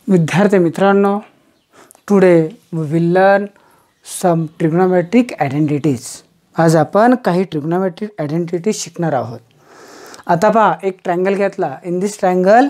विद्यार्थी मित्रांनो, today we will learn some trigonometric identities. आज आपण काही ट्रिग्नोमेट्रिक आयडेंटिटीज शिकणार आहोत. आता पहा, एक ट्रायंगल घेतला. In this triangle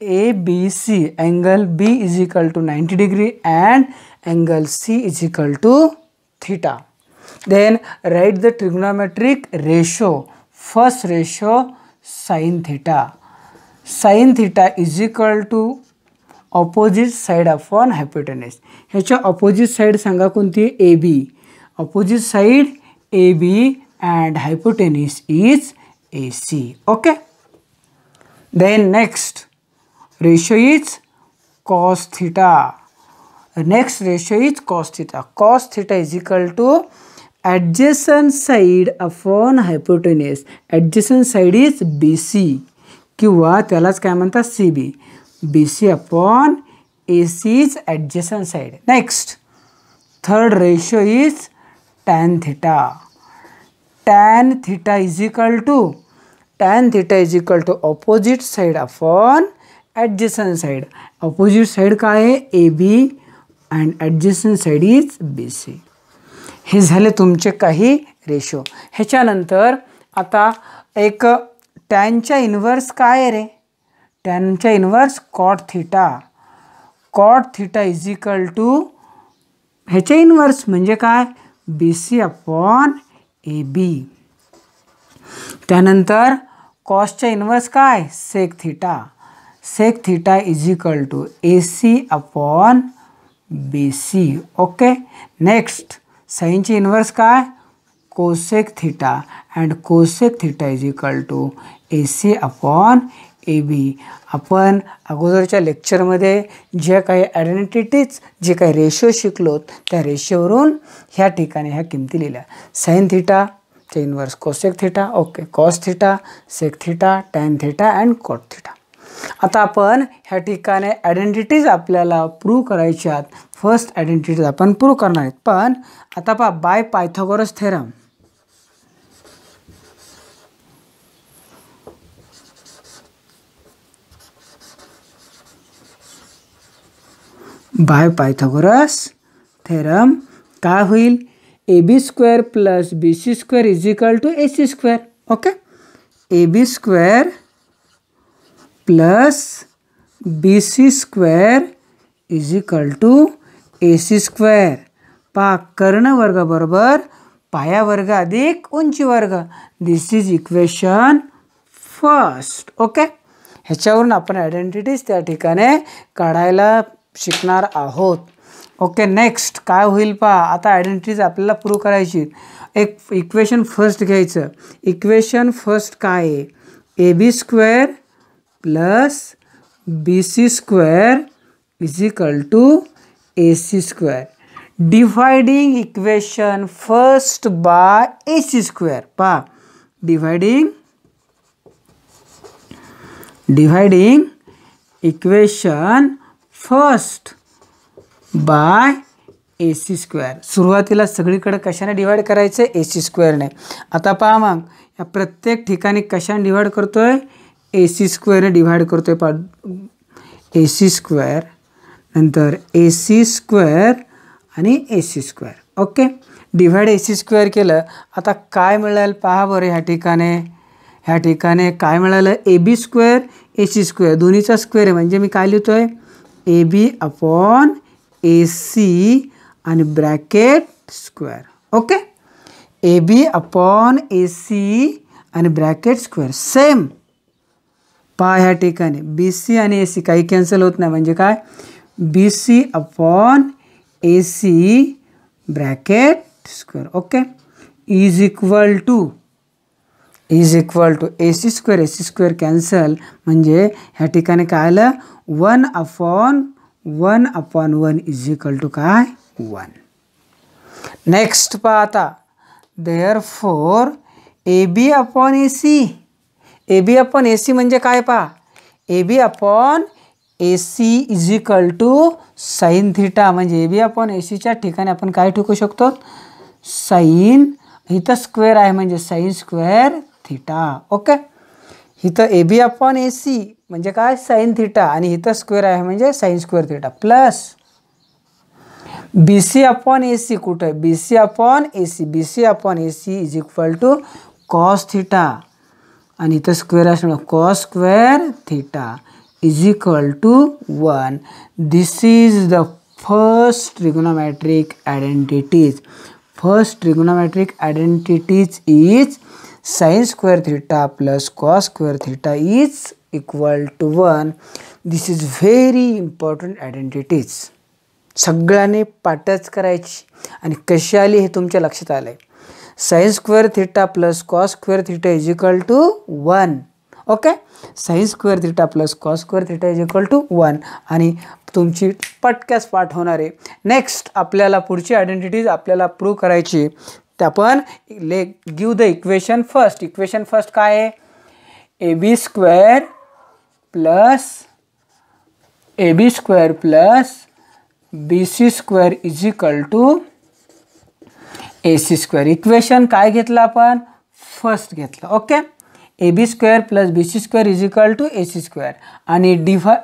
ABC, angle B is equal to 90 degree and angle C is equal to theta. Then write the trigonometric ratio. First ratio sin theta. Sin theta is equal to opposite side upon hypotenuse. ह्याच्या opposite side सांगा कोणती? AB. Opposite side AB and hypotenuse is AC. Okay. Then next ratio is cos theta. Next ratio is cos theta. Cos theta is equal to adjacent side upon hypotenuse. Adjacent side is BC किंवा त्यालाच काय म्हणतात CB. BC upon AC is adjacent side. Next, third ratio is tan theta. Tan theta is equal to opposite side upon adjacent side. Opposite side काय आहे? AB and adjacent side is BC. हे झाले तुमचे काही ratio. ह्याच्यानंतर आता एक टॅनच्या inverse काय आहे रे? टॅनच्या inverse cot theta. Cot theta is equal to ह्याच्या इन्व्हर्स म्हणजे काय? BC upon AB. त्यानंतर कॉसच्या इन्व्हर्स काय? Sec theta. Sec theta is equal to AC upon BC. Okay. Next साइनची इन्व्हर्स काय? Cosec theta and cosec theta is equal to AC upon AB. आपण अगोदरच्या लेक्चरमध्ये जे काही आयडेंटिटीज, जे काही रेशो शिकलोत, त्या रेशोवरून ह्या ठिकाणी ह्या किमती लिहिल्या. साइन थीटा चे inverse cosec theta. Okay. Cos theta, sec theta, tan theta and cot theta. आता आपण ह्या ठिकाणी आयडेंटिटीज आपल्याला प्रूव्ह करायच्यात. फर्स्ट आयडेंटिटीज आपण प्रूव्ह करणार आहेत. पण आता पहा, by Pythagoras theorem. By Pythagoras theorem काय होईल? AB square plus BC square is equal to AC square. Okay. AB square plus BC square is equal to AC square. पहा, कर्ण वर्ग बरोबर पाया वर्ग अधिक उंची वर्ग. दिस इज इक्वेशन फर्स्ट. ओके. ह्याच्यावरून आपण आयडेंटिटीज त्या ठिकाणी काढायला शिकणार आहोत. ओके. नेक्स्ट काय होईल पहा, आता आयडेंटिटीज आपल्याला प्रूव्ह करायची. एक इक्वेशन फर्स्ट घ्यायचं. इक्वेशन फर्स्ट काय आहे? AB square plus BC square is equal to AC square. Dividing equation first by AC square. पहा, dividing equation first by AC square. सुरुवातीला सगळीकडे कशाने डिवाइड करायचं? AC स्क्वेअरने. आता पहा मग, या प्रत्येक ठिकाणी कशाने डिवाइड करतोय? AC स्क्वेअरने डिवाइड करतोय. पहा, AC स्क्वेअर, नंतर AC स्क्वेअर आणि AC square. Okay. Divide AC square केलं. आता काय मिळेल पहा बरं. ह्या ठिकाणी काय मिळालं? AB स्क्वेअर AC स्क्वेअर दोन्हीचा स्क्वेअर आहे. म्हणजे मी काय लिहितोय? AB अपॉन AC आणि bracket square. Okay. AB upon AC आणि ब्रॅकेट स्क्वेअर. सेम पहा, ह्या ठिकाणी BC आणि AC काही कॅन्सल होत नाही. म्हणजे काय? BC upon AC bracket square. Okay. Is equal to AC square cancel. म्हणजे ह्या ठिकाणी काय आलं? 1 अपॉन 1 इज इक्वल टू काय? 1. नेक्स्ट पहा आता, देअरफॉर AB अपॉन AC म्हणजे काय पहा? AB upon AC is equal to sine theta. म्हणजे AB अपॉन ACच्या ठिकाणी आपण काय ठेवू शकतो? साइन. इथं स्क्वेअर आहे म्हणजे साइन स्क्वेअर थीटा. ओके. इथं AB अपॉन AC म्हणजे काय साईन थिटा आणि इथं स्क्वेअर आहे म्हणजे sine square theta plus BC upon AC कुठं आहे BC upon AC is equal to cos theta आणि इथं स्क्वेअर असणार cos square theta is equal to 1. This is the first trigonometric identities. First trigonometric identities is sin square theta plus cos square theta is equal to 1. This is very important identities. सगळ्यांनी पाठच करायची आणि कशी आली हे तुमच्या लक्षात आलंय. sin square theta plus cos square theta is equal to 1. Okay sin square theta plus cos square theta is equal to 1 आणि तुमची पटक्यास पाठ होणार आहे. नेक्स्ट आपल्याला पुढची आयडेंटिटीज आपल्याला प्रूव्ह करायची. ते आपण give the equation first. Equation first काय आहे AB square plus BC square is equal to AC square. Equation काय घेतलं आपण फर्स्ट घेतलं. Okay AB square plus BC square is equal to AC square आणि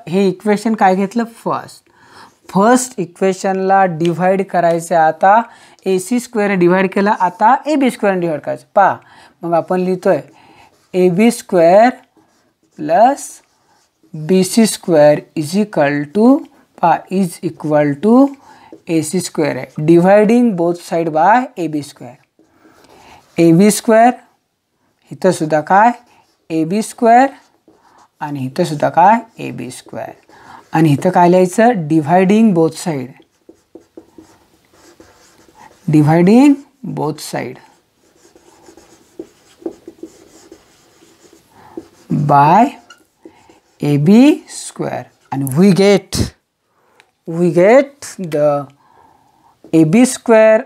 हे इक्वेशन काय घेतलं फर्स्ट इक्वेशनला डिव्हाइड करायचं. आता AC स्क्वेअरने डिव्हाइड केला आता AB स्क्वेअरने डिव्हाइड करायचं. पहा मग आपण लिहितोय AB square plus BC square is equal to AC square आहे. Dividing both side by AB square. AB square इथं सुद्धा काय AB स्क्वेअर आणि इथं सुद्धा काय AB स्क्वेअर आणि इथं काय लिहायचं dividing both side. Dividing both side by AB square and we get the AB square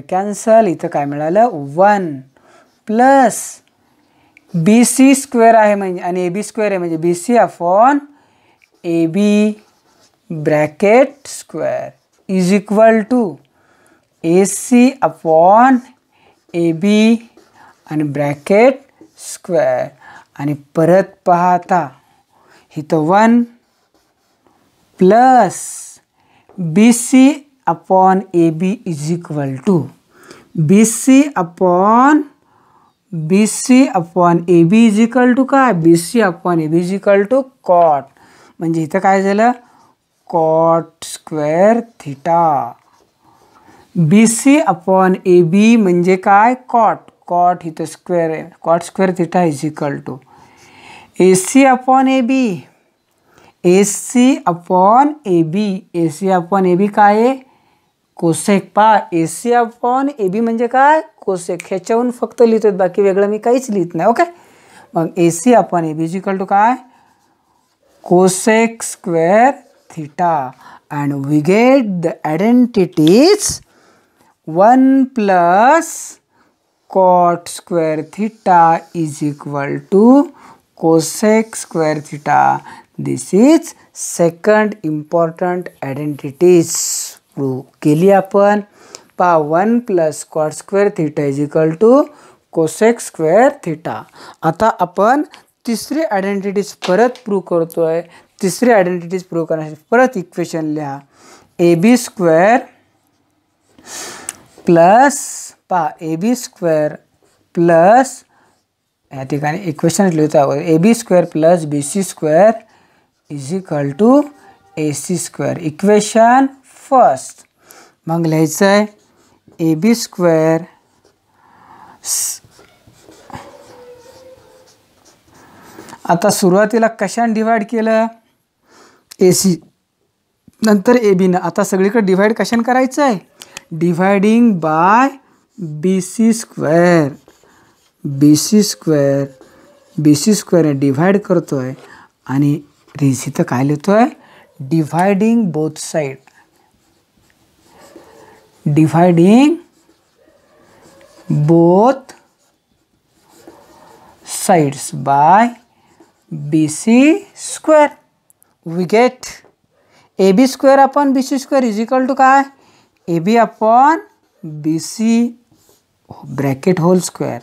cancel. इथं काय मिळालं 1 प्लस BC स्क्वेअर आहे म्हणजे आणि AB स्क्वेअर आहे म्हणजे BC upon AB bracket square is equal to AC upon AB आणि bracket square आणि परत पाहता इथं 1 plus BC upon AB is equal to BC upon AB is equal to काय BC upon AB is equal to cot म्हणजे इथं काय झालं cot square theta. BC upon AB म्हणजे काय कॉट इथं स्क्वेअर आहे cot square theta is equal to AC upon AB काय आहे कोसेक. पा AC अपॉन AB म्हणजे काय कोसेक. ह्याच्याहून फक्त लिहितोय बाकी वेगळं मी काहीच लिहित नाही. ओके मग AC upon AB is equal to काय cosec square theta and we get the identities 1 plus cot square theta is equal to cosec square theta. This is second important identities prove केली आपण. पा 1 plus cot square theta is equal to cosec square theta. आता आपण तिसरी identities परत prove करतोय. तिसरी identities prove करण्यासाठी परत इक्वेशन लिहा AB square plus AB square plus या ठिकाणी इक्वेशन लिहितो आहोत AB square plus BC square is equal to AC square. Equation first मग लिहायचं आहे AB स्क्वेअर आता सुरुवातीला कशाने डिवाइड केलं AC नंतर AB न. आता सगळीकडे डिवाइड कशाने करायचं आहे dividing by BC square. BC square divide करतोय आणि इथं काय लिहितोय dividing both side. Dividing both sides by BC square. We get AB square upon BC square is equal to काय AB upon BC bracket whole square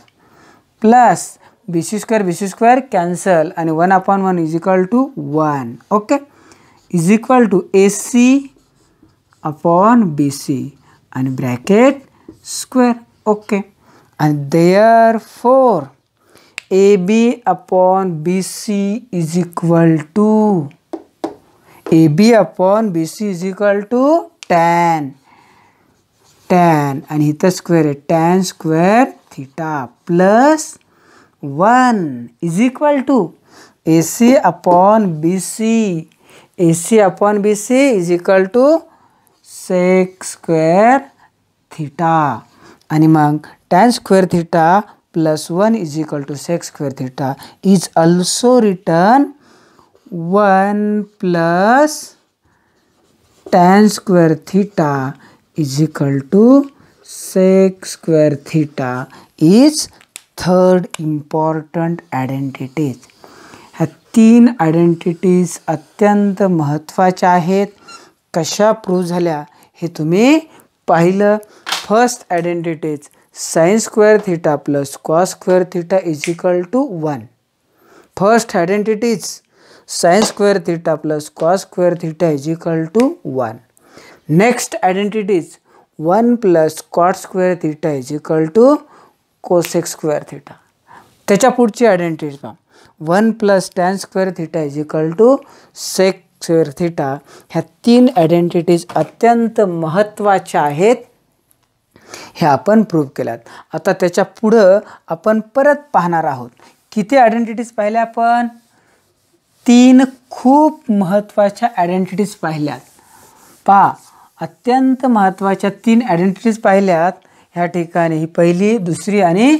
plus B C square cancel आणि 1/1 is equal to 1. Okay, is equal to AC upon BC आणि bracket square. Okay, आणि therefore AB upon BC is equal to AB upon BC is equal to tan आणि इथं square आहे, tan square theta plus 1 is equal to AC upon BC is equal to sec square theta आणि मग tan square theta plus 1 is equal to sec square theta is also return 1 plus tan square theta is equal to sec square theta is third important identities. ह्या 3 identities अत्यंत महत्त्वाच्या आहेत. कशा prove झाल्या हे तुम्ही पाहिलं. First identities sin square theta plus cos square theta is equal to 1. First identities sin square theta plus cos square theta is equal to 1. Next identities 1 plus cot square theta is equal to cosec square theta. त्याच्या पुढची identities पहा, 1 plus tan square theta is equal to sec square theta. ह्या 3 identities अत्यंत महत्त्वाच्या आहेत. हे आपण prove केल्यात. आता त्याच्या पुढं आपण परत पाहणार आहोत. किती आयडेंटिटीज पाहिल्या आपण? 3 खूप महत्त्वाच्या आयडेंटिटीज पाहिल्यात. पहा, अत्यंत महत्त्वाच्या 3 आयडेंटिटीज पाहिल्यात. ह्या ठिकाणी ही पहिली, दुसरी आणि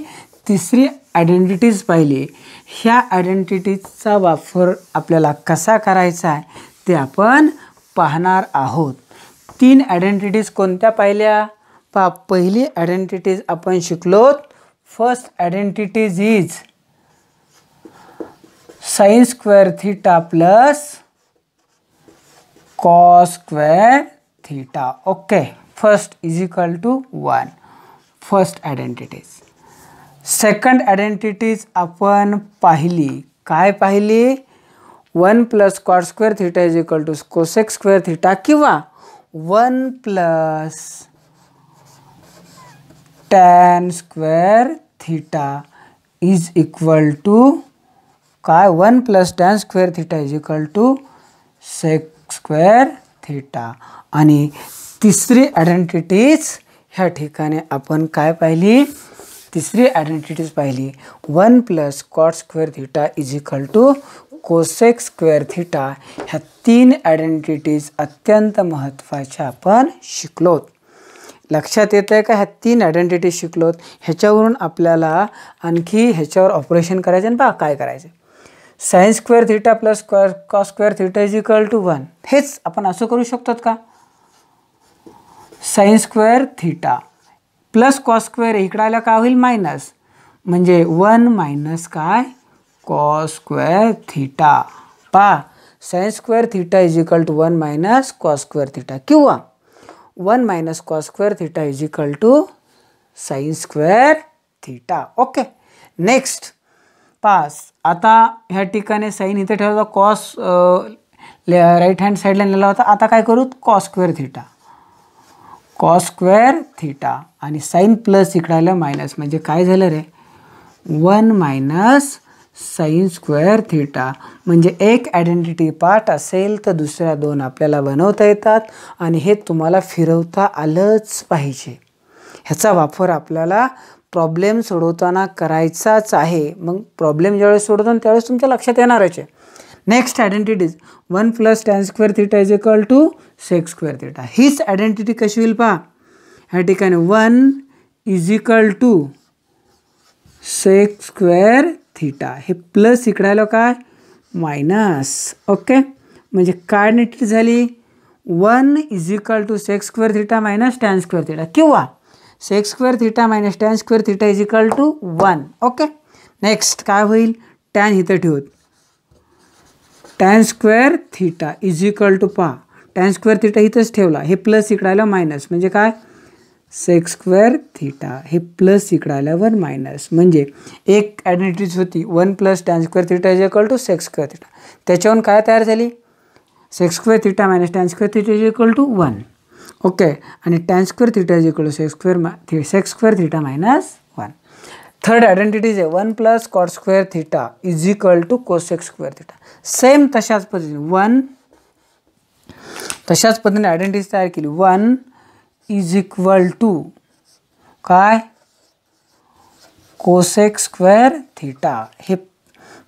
तिसरी आयडेंटिटीज पाहिली. ह्या आयडेंटिटीजचा वापर आपल्याला कसा करायचा आहे ते आपण पाहणार आहोत. 3 आयडेंटिटीज कोणत्या पाहिल्या? पहा, पहिली आयडेंटिटीज आपण शिकलो. First identities is sin square theta plus cos square theta. Okay, first is equal to 1. First identities. Second identities आपण पाहिली. काय पाहिली? 1 plus cot square theta is equal to cosec square theta किंवा 1 plus tan square theta is equal to काय? 1 plus tan square theta is equal to sec square theta. आणि तिसरी identities ह्या ठिकाणी आपण काय पाहिली? तिसरी आयडेंटिटीज पाहिली, 1 plus cot square theta is equal to cosec square theta. ह्या 3 आयडेंटिटीज अत्यंत महत्त्वाच्या आपण शिकलोत. लक्षात येतं आहे का? ह्या 3 आयडेंटिटीज शिकलोत. ह्याच्यावरून आपल्याला आणखी ह्याच्यावर ऑपरेशन करायचं. आणि पहा काय करायचं. sin square theta plus cos square theta is equal to 1. हेच आपण असं करू शकतो का? sin square theta plus cos square इकडे आला काय होईल? मायनस, म्हणजे 1 मायनस काय? cos square theta. पहा, sin square theta is equal to 1 minus cos square theta किंवा 1 minus cos square theta is equal to sin square theta. Okay, next pass. आता ह्या ठिकाणी साइन इथे ठेवला होता, cos राईट हँड साईडला नेला होता. आता काय करू? cos square theta, cos square theta आणि साइन प्लस इकडे आलं मायनस, म्हणजे काय झालं रे? 1 मायनस साइन स्क्वेअर थीटा. म्हणजे एक आयडेंटिटी पार्ट असेल तर दुसऱ्या 2 आपल्याला बनवता येतात आणि हे तुम्हाला फिरवता आलंच पाहिजे. ह्याचा वापर आपल्याला प्रॉब्लेम सोडवताना करायचाच आहे. मग प्रॉब्लेम ज्यावेळेस सोडवतो त्यावेळेस तुमच्या लक्षात येणारच आहे. Next identities 1 plus tan square theta is equal to sec square theta. हीच आयडेंटिटी कशी होईल पहा. ह्या ठिकाणी 1 is equal to sec square theta. हे प्लस इकडे आलं काय? मायनस. ओके, म्हणजे काय आयडेंटिटी झाली? 1 is equal to sec square theta minus tan square theta किंवा sec square theta minus tan square theta is equal to 1. Okay, next काय होईल? tan इथं ठेवत, tan square theta is equal to पहा tan square theta इथंच ठेवला, हे plus इकडे आलं मायनस, म्हणजे काय? सेक स्क्वेअर थिटा, हे प्लस इकडं आल्यावर मायनस, म्हणजे एक आयडेंटिटीज होती 1 + tan square theta is equal to sec square theta, त्याच्यावरून काय तयार झाली sec square theta minus tan square theta is equal to 1. Okay, आणि tan square theta is equal to sec square theta minus 1. Third identity आहे 1 + cot square theta is equal to cosec square theta. Same तशाच पद्धतीने तशाच पद्धतीने identity तयार केली. 1 is equal to काय cosec square theta, हे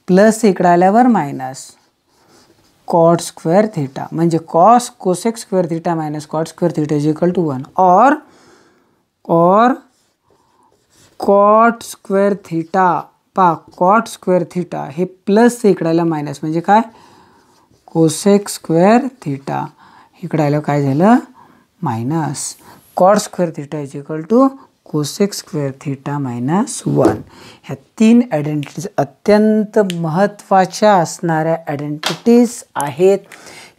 प्लस इकडे आल्यावर मायनस कॉट स्क्वेअर थिटा, म्हणजे cosec square theta minus cot square theta is equal to 1. और cot square theta cot square theta हे प्लस इकडे आलं मायनस, म्हणजे काय कोसेक स्क्वेअर थिटा, इकडे आलं काय झालं minus cot square theta is equal to cosec square theta minus 1. ह्या 3 आयडेंटिटीज अत्यंत महत्त्वाच्या असणाऱ्या आयडेंटिटीज आहेत.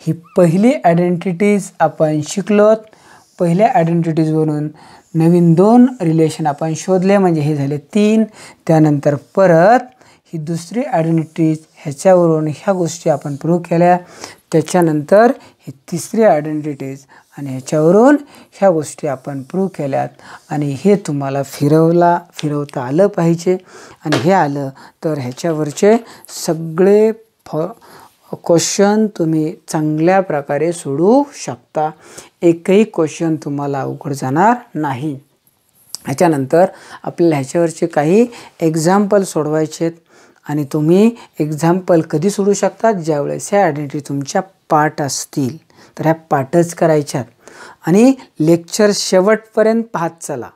ही पहिली आयडेंटिटीज आपण शिकलोत. पहिल्या आयडेंटिटीजवरून नवीन 2 रिलेशन आपण शोधले, म्हणजे हे झाले 3. त्यानंतर परत ही दुसरी आयडेंटिटीज, ह्याच्यावरून ह्या गोष्टी आपण प्रूव्ह केल्या. त्याच्यानंतर ही तिसरी आयडेंटिटीज आणि ह्याच्यावरून ह्या गोष्टी आपण प्रूव्ह केल्यात. आणि हे तुम्हाला फिरवता आलं पाहिजे, आणि हे आलं तर ह्याच्यावरचे सगळे क्वेश्चन तुम्ही चांगल्या प्रकारे सोडवू शकता. एकही क्वेश्चन तुम्हाला अवघड जाणार नाही. ह्याच्यानंतर आपल्याला ह्याच्यावरचे काही एक्झाम्पल सोडवायचे आहेत, आणि तुम्ही एक्झाम्पल कधी सोडू शकता ज्यावेळेस ह्या आयडेंटिटी तुमच्या पाठ असतील, तर ह्या पाठच करायच्यात. आणि लेक्चर शेवटपर्यंत पाहत चला.